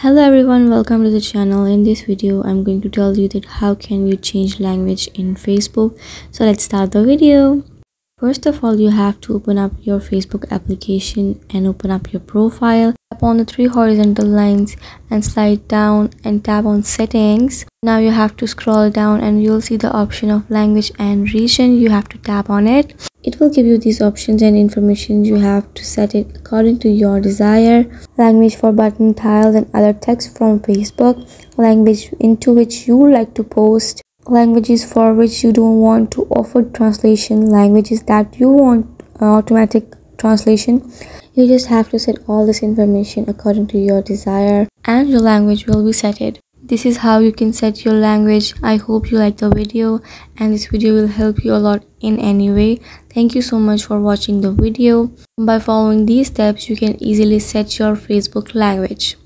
Hello everyone, welcome to the channel. In this video I'm going to tell you that how can you change language in Facebook. So let's start the video. First of all, you have to open up your Facebook application and open up your profile. Tap on the three horizontal lines and slide down and tap on settings. Now you have to scroll down and you'll see the option of language and region. You have to tap on it. It will give you these options and information. You have to set it according to your desire. Language for button, tiles and other text from Facebook. Language into which you like to post. Languages for which you don't want to offer translation. Languages that you want automatic translation. You just have to set all this information according to your desire and your language will be set. This is how you can set your language. I hope you like the video and this video will help you a lot in any way. Thank you so much for watching the video. By following these steps, you can easily set your Facebook language.